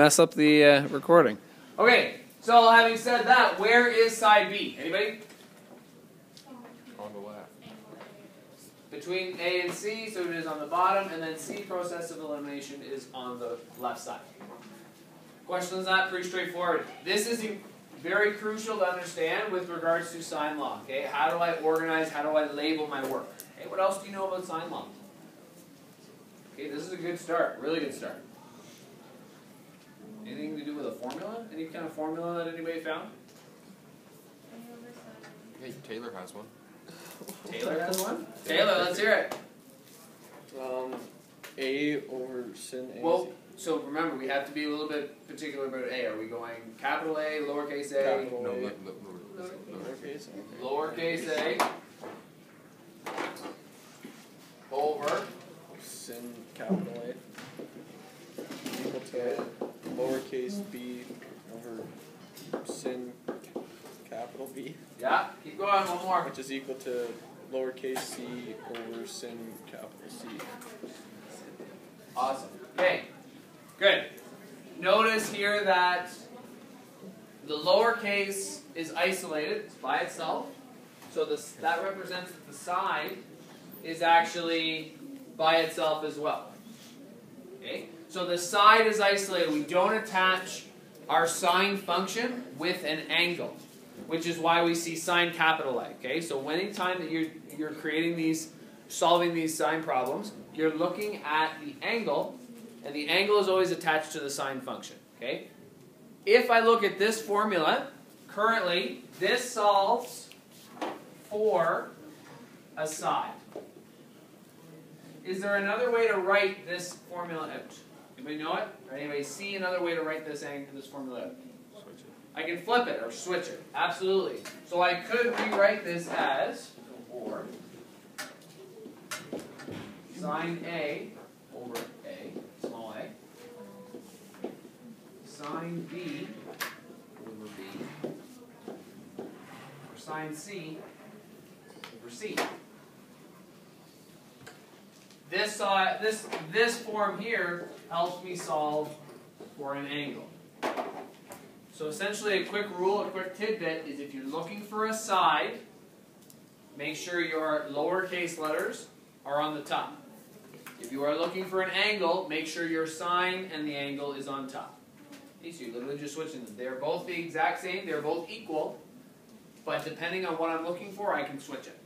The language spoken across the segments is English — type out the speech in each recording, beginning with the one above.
Mess up the recording. Okay, so having said that, where is side B? Anybody? On the left. Between A and C, so it is on the bottom, and then C, process of elimination, is on the left side. Question on that, pretty straightforward. This is very crucial to understand with regards to sine law. Okay, how do I organize, how do I label my work? Okay, what else do you know about sine law? Okay, this is a good start, really good start. Anything to do with a formula? Any kind of formula that anybody found? Hey, Taylor has one. Taylor has one? Taylor, let's hear it. A over sin A. Well, so remember, we have to be a little bit particular about A. Are we going capital A, lowercase a? Capital No, A. lowercase. Lowercase. Lowercase a over Sin capital A. Equal to lowercase b over sin capital B. yeah. Keep going. One more. Which is equal to lowercase c over sin capital C. Awesome. Okay. Good. Notice here that the lowercase is isolated by itself. So that represents that the side is actually by itself as well. Okay? So the side is isolated. We don't attach our sine function with an angle, which is why we see sine capital A. Okay? So anytime that you're creating these, solving these sine problems, you're looking at the angle, and the angle is always attached to the sine function. Okay? If I look at this formula, currently this solves for a side. Is there another way to write this formula out? Anybody know it? Or anybody see another way to write this formula out? Switch it. I can flip it or switch it. Absolutely. So I could rewrite this as or sine A over A, small a, sine B over B, or sine C over C. This form here helps me solve for an angle. So essentially a quick rule, a quick tidbit is if you're looking for a side, make sure your lowercase letters are on the top. If you are looking for an angle, make sure your sine and the angle is on top. Okay, so you're literally just switching them. They're both the exact same, they're both equal, but depending on what I'm looking for, I can switch it.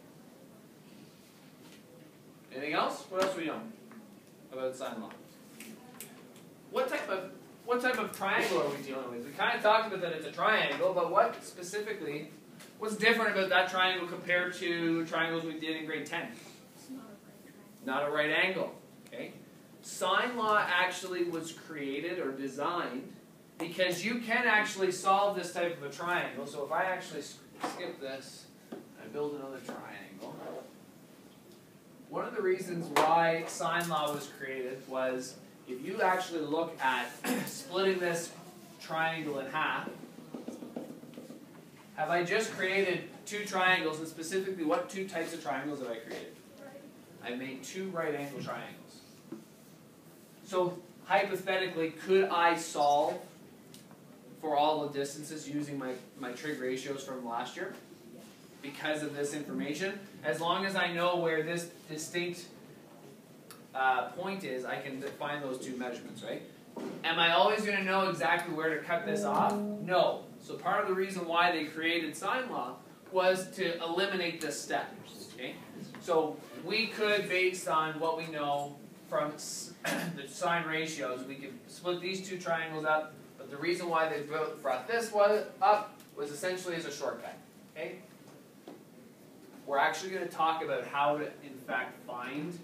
Anything else? What else do we know about sine law? What type of triangle are we dealing with? We kind of talked about that it's a triangle, but what's different about that triangle compared to triangles we did in grade 10? Not a right angle. Okay? Sine law actually was created or designed because you can actually solve this type of a triangle. So if I actually skip this, I build another triangle. One of the reasons why sine law was created was if you actually look at splitting this triangle in half, have I just created two triangles, and specifically what two types of triangles have I created? I made two right angle triangles. So hypothetically, could I solve for all the distances using my trig ratios from last year? Because of this information, as long as I know where this distinct point is, I can define those two measurements, right? Am I always going to know exactly where to cut this off? No. So part of the reason why they created sine law was to eliminate this step. Okay? So we could, based on what we know from the sine ratios, we could split these two triangles up, but the reason why they brought this one up was essentially as a shortcut. Okay? We're actually going to talk about how to, in fact, find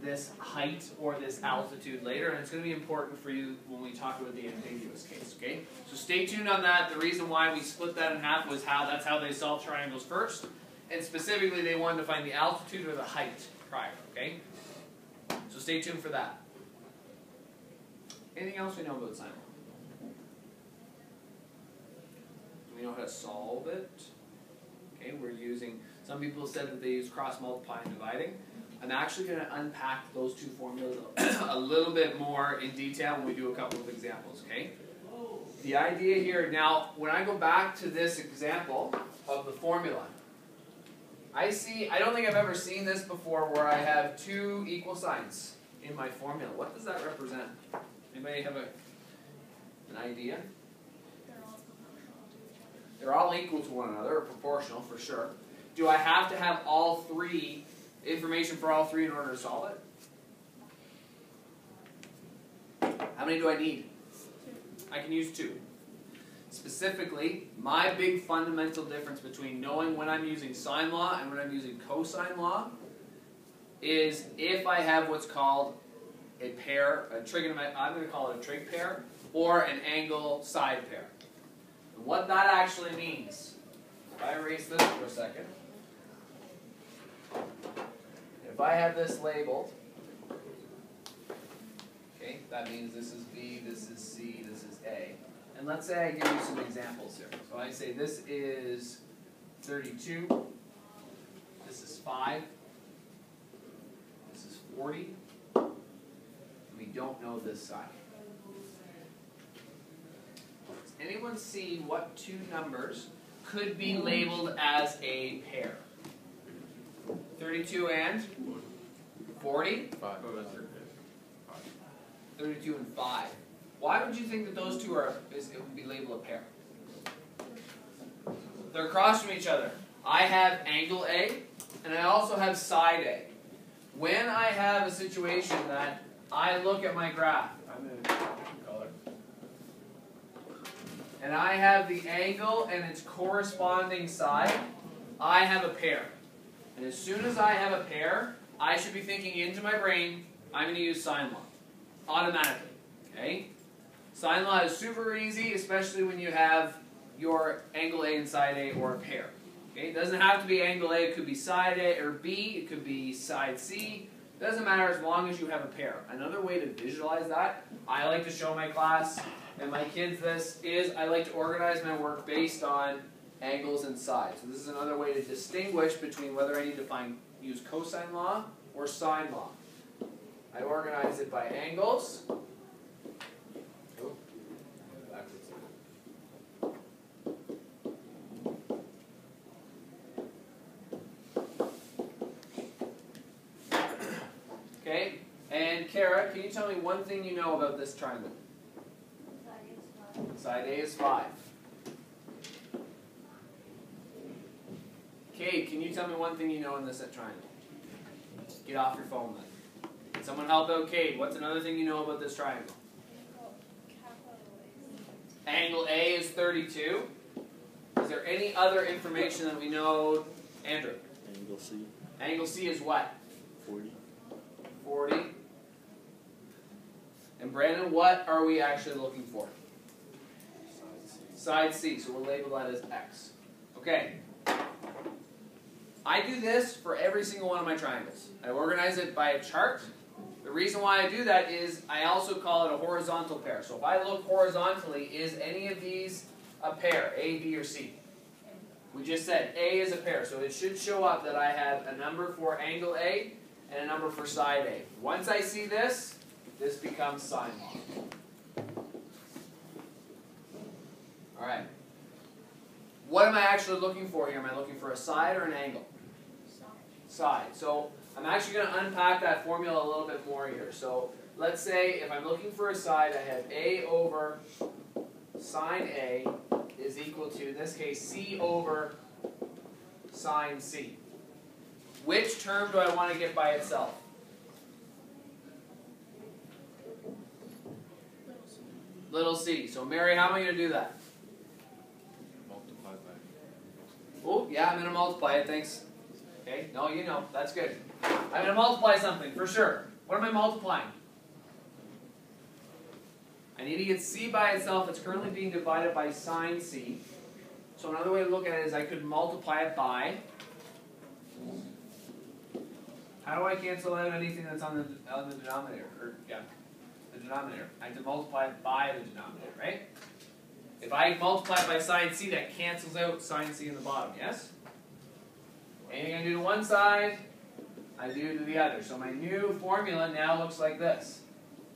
this height or this altitude later, and it's going to be important for you when we talk about the ambiguous case, okay? So stay tuned on that. The reason why we split that in half was that's how they solved triangles first, and specifically they wanted to find the altitude or the height prior, okay? So stay tuned for that. Anything else we know about sine law? Do we know how to solve it? Okay, we're using, some people said that they use cross multiplying and dividing. I'm actually going to unpack those two formulas a little bit more in detail when we do a couple of examples, okay? The idea here, now, when I go back to this example of the formula, I don't think I've ever seen this before where I have two equal signs in my formula. What does that represent? Anybody have an idea? They're all equal to one another, or proportional for sure. Do I have to have all three, information for all three in order to solve it? How many do I need? I can use two. Specifically, my big fundamental difference between knowing when I'm using sine law and when I'm using cosine law is if I have what's called a pair, I'm going to call it a trig pair, or an angle side pair. And what that actually means, if I erase this for a second, if I have this labeled, okay, that means this is B, this is C, this is A. And let's say I give you some examples here. So I say this is 32, this is 5, this is 40, and we don't know this side. Does anyone see what two numbers could be labeled as a pair? 32 and 40? 5. 32 and 5. Why would you think that those two it would be labeled a pair? They're across from each other. I have angle A, and I also have side A. When I have a situation that I look at my graph, I'm in a different color, and I have the angle and its corresponding side, I have a pair. And as soon as I have a pair, I should be thinking into my brain, I'm going to use sine law. Automatically. Okay? Sine law is super easy, especially when you have your angle A and side A or a pair. Okay? It doesn't have to be angle A, it could be side A or B, it could be side C. It doesn't matter as long as you have a pair. Another way to visualize that, I like to show my class and my kids this, is I like to organize my work based on angles and sides. So this is another way to distinguish between whether I need to use cosine law or sine law. I organize it by angles. Okay, and Kara, can you tell me one thing you know about this triangle? Side A is 5. Kate, can you tell me one thing you know in this triangle? Get off your phone then. Can someone help out Kate? What's another thing you know about this triangle? Angle A is 32. Is there any other information that we know, Andrew? Angle C. Angle C is what? 40. 40. And Brandon, what are we actually looking for? Side C. So we'll label that as X. Okay. I do this for every single one of my triangles. I organize it by a chart. The reason why I do that is I also call it a horizontal pair. So if I look horizontally, is any of these a pair, A, B, or C? We just said A is a pair, so it should show up that I have a number for angle A and a number for side A. Once I see this, this becomes sine law. Alright. What am I actually looking for here? Am I looking for a side or an angle? Side. So I'm actually going to unpack that formula a little bit more here. So let's say if I'm looking for a side, I have A over sine A is equal to, in this case, C over sine C. Which term do I want to get by itself? Little c. So Mary, how am I going to do that? Multiply by. Oh, yeah, I'm going to multiply it, thanks. Okay, no, you know, that's good. I'm going to multiply something, for sure. What am I multiplying? I need to get c by itself. It's currently being divided by sine c. So another way to look at it is I could multiply it by... How do I cancel out anything that's on the denominator? Or, yeah, the denominator. I have to multiply it by the denominator, right? If I multiply it by sine c, that cancels out sine c in the bottom, yes? Anything I do to one side I do to the other. So my new formula now looks like this.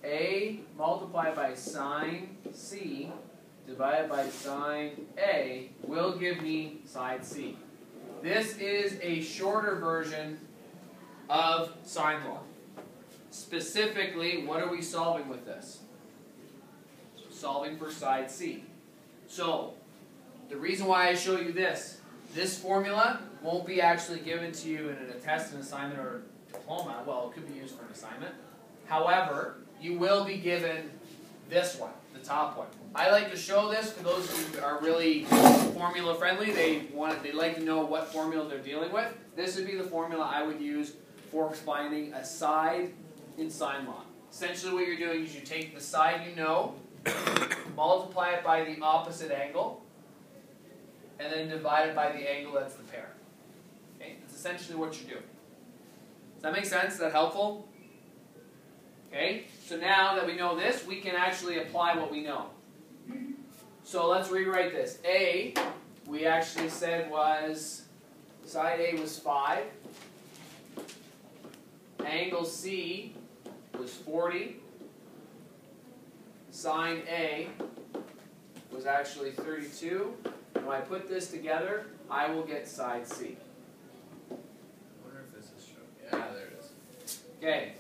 A multiplied by sine C divided by sine A will give me side C. This is a shorter version of sine law. Specifically, what are we solving with this? Solving for side C. So, the reason why I show you this formula won't be actually given to you in a test, an assignment, or a diploma. Well, it could be used for an assignment. However, you will be given this one, the top one. I like to show this for those who are really formula friendly. They like to know what formula they're dealing with. This would be the formula I would use for finding a side in sine law. Essentially what you're doing is you take the side you know, multiply it by the opposite angle, and then divide it by the angle that's the pair. Okay? That's essentially what you're doing. Does that make sense? Is that helpful? Okay? So now that we know this, we can actually apply what we know. So let's rewrite this. A, we actually said was, side A was 5. Angle C was 40. Sine A was actually 32. And when I put this together, I will get side C. I wonder if this is shown. Yeah, there it is. Okay.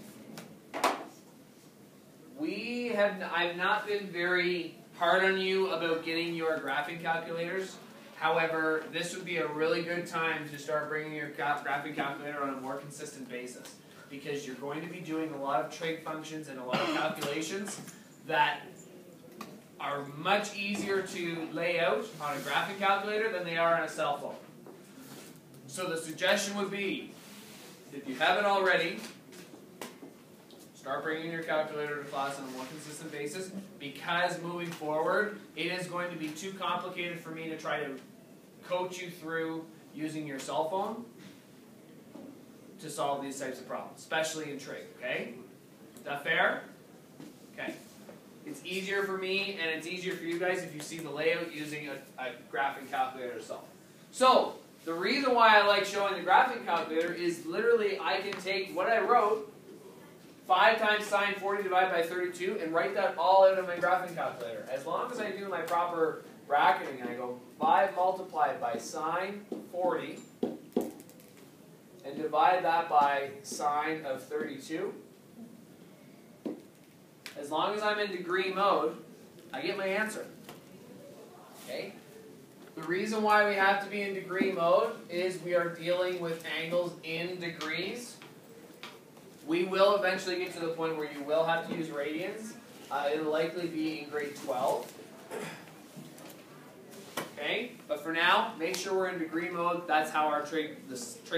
I've not been very hard on you about getting your graphing calculators. However, this would be a really good time to start bringing your graphing calculator on a more consistent basis, because you're going to be doing a lot of trig functions and a lot of calculations that are much easier to lay out on a graphing calculator than they are on a cell phone. So the suggestion would be, if you haven't already, start bringing your calculator to class on a more consistent basis, because moving forward, it is going to be too complicated for me to try to coach you through using your cell phone to solve these types of problems, especially in trig, okay? Is that fair? Okay. It's easier for me, and it's easier for you guys if you see the layout using a graphing calculator to solve. So, the reason why I like showing the graphing calculator is literally I can take what I wrote, 5 times sine 40 divided by 32, and write that all out of my graphing calculator. As long as I do my proper bracketing, I go 5 multiplied by sine 40, and divide that by sine of 32. As long as I'm in degree mode, I get my answer. Okay? The reason why we have to be in degree mode is we are dealing with angles in degrees. We will eventually get to the point where you will have to use radians. It'll likely be in grade 12. Okay? But for now, make sure we're in degree mode. That's how our trig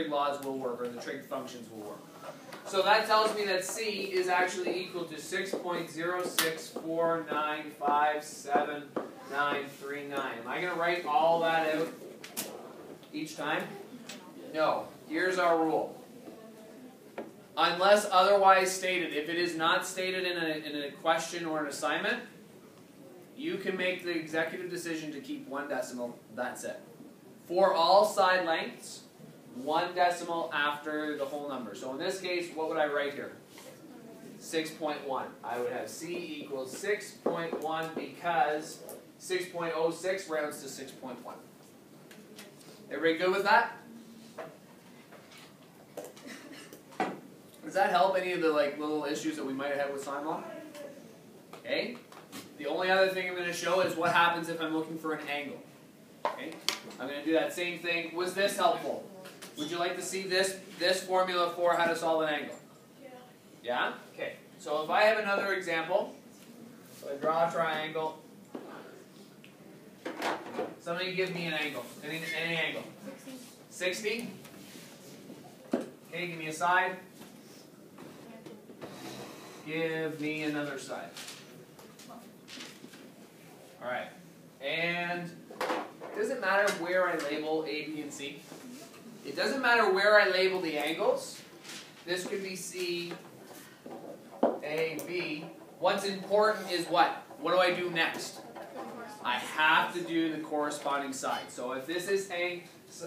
laws will work, or the trig functions will work. So that tells me that C is actually equal to 6.064957939. Am I going to write all that out each time? No. Here's our rule. Unless otherwise stated, if it is not stated in a question or an assignment, you can make the executive decision to keep 1 decimal. That's it. For all side lengths, 1 decimal after the whole number. So in this case, what would I write here? 6.1. I would have C equals 6.1 because 6.06 rounds to 6.1. Everybody good with that? Does that help any of the little issues that we might have had with sine law? Okay. The only other thing I'm going to show is what happens if I'm looking for an angle. Okay. I'm going to do that same thing. Was this helpful? Would you like to see this formula for how to solve an angle? Yeah? Okay. So if I have another example, so I draw a triangle. Somebody give me an angle. Any angle. 60? Okay, give me a side. Give me another side. Alright. And it doesn't matter where I label A, B, and C. It doesn't matter where I label the angles. This could be C, A, B. What's important is what? What do I do next? I have to do the corresponding side. So if this is saying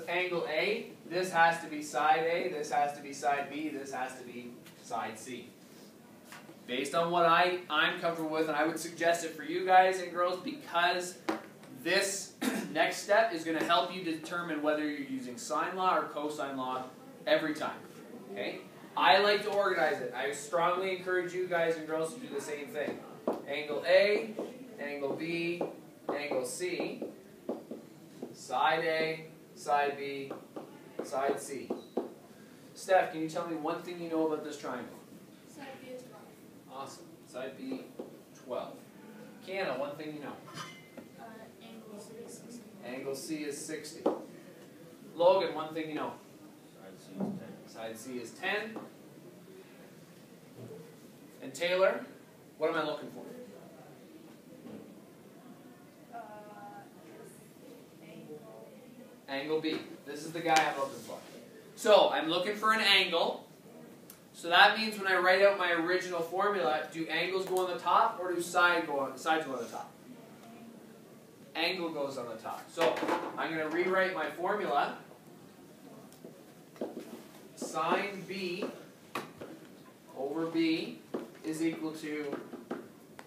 angle A, this has to be side A, this has to be side B, this has to be side C. Based on what I'm comfortable with, and I would suggest it for you guys and girls, because this next step is going to help you determine whether you're using sine law or cosine law every time. Okay? I like to organize it. I strongly encourage you guys and girls to do the same thing. Angle A, angle B, angle C, side A, side B, side C. Steph, can you tell me one thing you know about this triangle? Side B is 12. Awesome. Side B, 12. Kiana, one thing you know? Angle C is 60. Angle C is 60. Logan, one thing you know? Side C is 10. Side C is 10. And Taylor, what am I looking for? Angle B. This is the guy I'm looking for. So, I'm looking for an angle. So that means when I write out my original formula, do angles go on the top or do sides go on the top? Angle goes on the top. So, I'm going to rewrite my formula. Sine B over B is equal to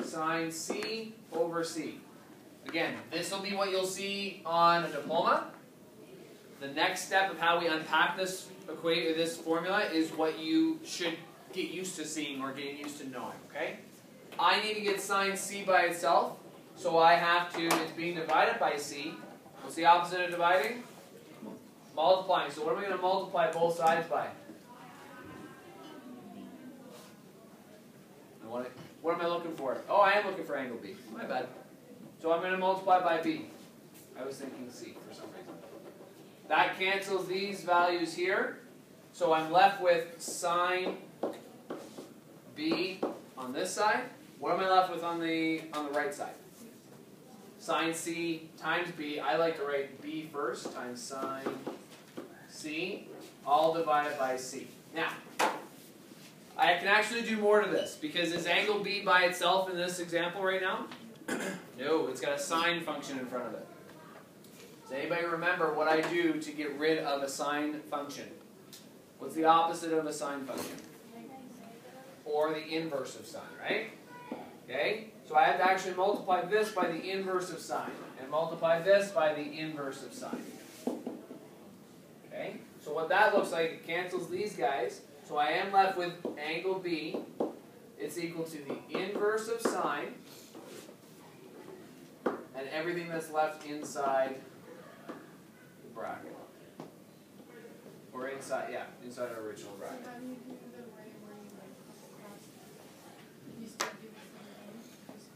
sine C over C. Again, this will be what you'll see on a diploma. The next step of how we unpack this formula is what you should get used to seeing or getting used to knowing, okay? I need to get sine C by itself, so I have to, it's being divided by C. What's the opposite of dividing? Multiplying. So what am I going to multiply both sides by? What am I looking for? Oh, I am looking for angle B. My bad. So I'm going to multiply by B. I was thinking C for some reason. That cancels these values here. So I'm left with sine B on this side. What am I left with on the right side? Sine C times B. I like to write B first times sine C, all divided by C. Now, I can actually do more to this, because is angle B by itself in this example right now? No, it's got a sine function in front of it. Does anybody remember what I do to get rid of a sine function? What's the opposite of a sine function? Or the inverse of sine, right? Okay? So I have to actually multiply this by the inverse of sine, and multiply this by the inverse of sine. Okay? So what that looks like, it cancels these guys. So I am left with angle B. It's equal to the inverse of sine, and everything that's left inside the bracket. Or inside, yeah, inside our original bracket. So how do you do the way where you still do the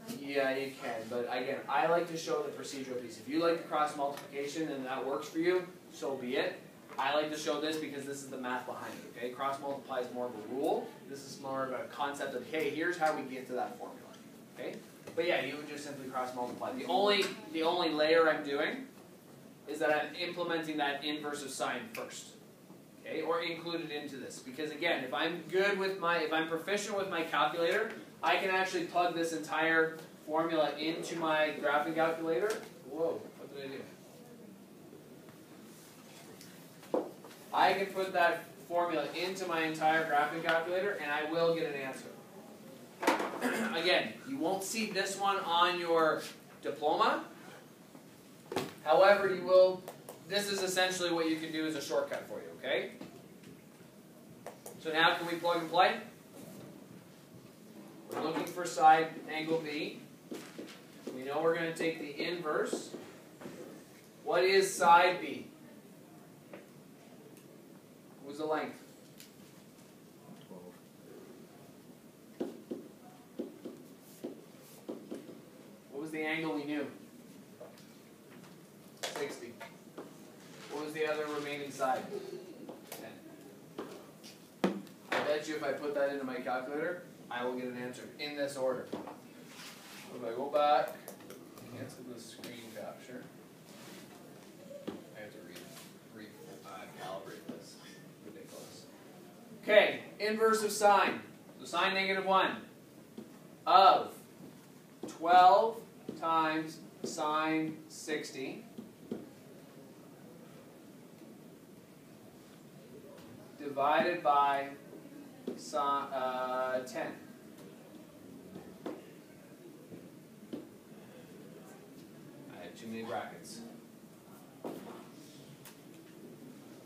same thing? Yeah, you can, but again, I like to show the procedural piece. If you like the cross multiplication and that works for you, so be it. I like to show this because this is the math behind it, okay? Cross multiply is more of a rule. This is more of a concept of, hey, here's how we get to that formula, okay? But yeah, you would just simply cross multiply. The only layer I'm doing is that I'm implementing that inverse of sine first, okay? Or include it into this. Because again, if I'm proficient with my calculator, I can actually plug this entire formula into my graphing calculator. Whoa, what did I do? I can put that formula into my entire graphing calculator and I will get an answer. Again, you won't see this one on your diploma. However, you will, this is essentially what you can do as a shortcut for you, okay? So now can we plug and play? We're looking for side angle B. We know we're going to take the inverse. What is side B? What was the length? 12. What was the angle we knew? 60. What was the other remaining side? 10. I bet you if I put that into my calculator, I will get an answer in this order. So if I go back, cancel the screen capture. I have to calibrate this. Ridiculous. Okay, inverse of sine. So sine -1 of 12 times sine 60 divided by 10. I have too many brackets.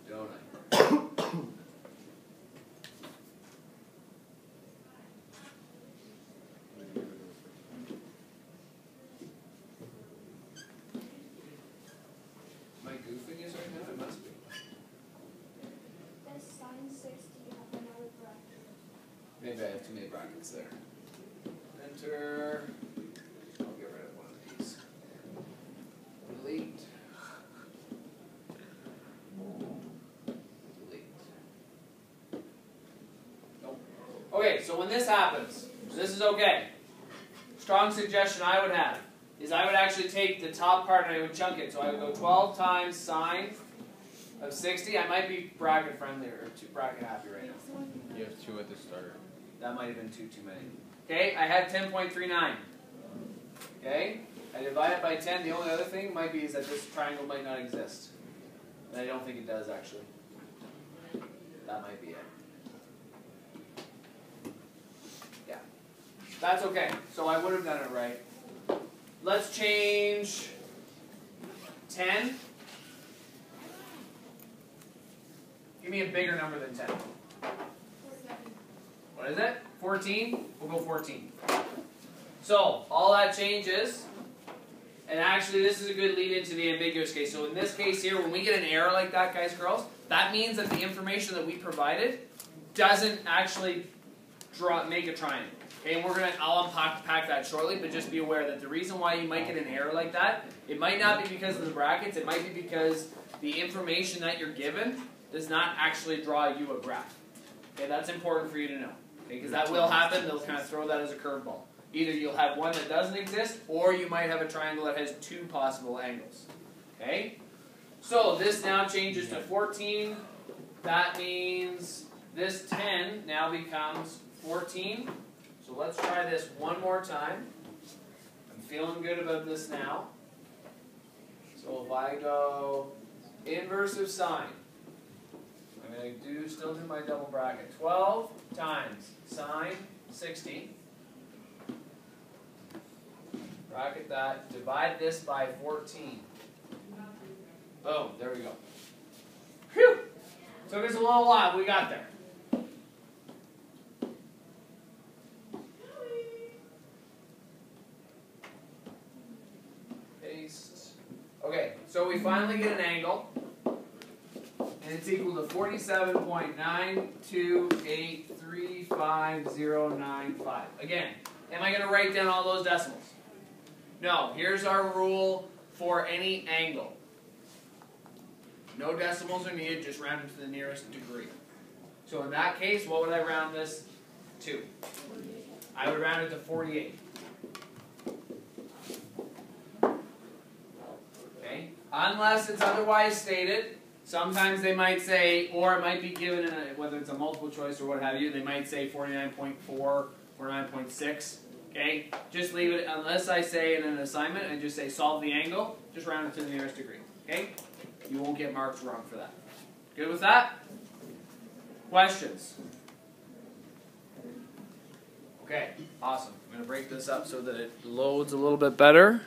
Don't I? Am I goofing this right now? It must be. Does sine 60 have another bracket? Maybe I have too many brackets there. Enter. I'll get rid of one of these. Delete. Delete. Nope. Okay, so when this happens, this is okay. Strong suggestion I would have is I would actually take the top part and I would chunk it. So I would go 12 times sine of 60. I might be bracket friendly or bracket happy right now. You have 2 at the start. That might have been too many. Okay, I had 10.39. Okay, I divide it by 10. The only other thing might be is that this triangle might not exist. And I don't think it does actually. That might be it. Yeah, that's okay. So I would have done it right. Let's change 10. Give me a bigger number than 10. 47. What is it? 14? We'll go 14. So, all that changes, and actually this is a good lead into the ambiguous case. So in this case here, when we get an error like that, guys, girls, that means that the information that we provided doesn't actually make a triangle. Okay, and I'll unpack that shortly, but just be aware that the reason why you might get an error like that, it might not be because of the brackets, it might be because the information that you're given does not actually draw you a graph. Okay, that's important for you to know. Okay, because that will happen, they'll kind of throw that as a curveball. Either you'll have one that doesn't exist, or you might have a triangle that has 2 possible angles. Okay? So this now changes to 14. That means this 10 now becomes 14. So let's try this one more time. I'm feeling good about this now. So if I go inverse of sine, I'm going to still do my double bracket. 12 times sine 60. Bracket that. Divide this by 14. Boom. There we go. Phew! Took us a little while, but we got there. Paste. Okay, so we finally get an angle. And it's equal to 47.92835.095. Again, am I going to write down all those decimals? No. Here's our rule for any angle. No decimals are needed, just round it to the nearest degree. So in that case, what would I round this to? I would round it to 48. Okay? Unless it's otherwise stated. Sometimes they might say, or it might be given in whether it's a multiple choice or what have you, they might say 49.4, 49.6. Okay? Just leave it, unless I say in an assignment and just say solve the angle, just round it to the nearest degree. Okay? You won't get marks wrong for that. Good with that? Questions? Okay, awesome. I'm going to break this up so that it loads a little bit better.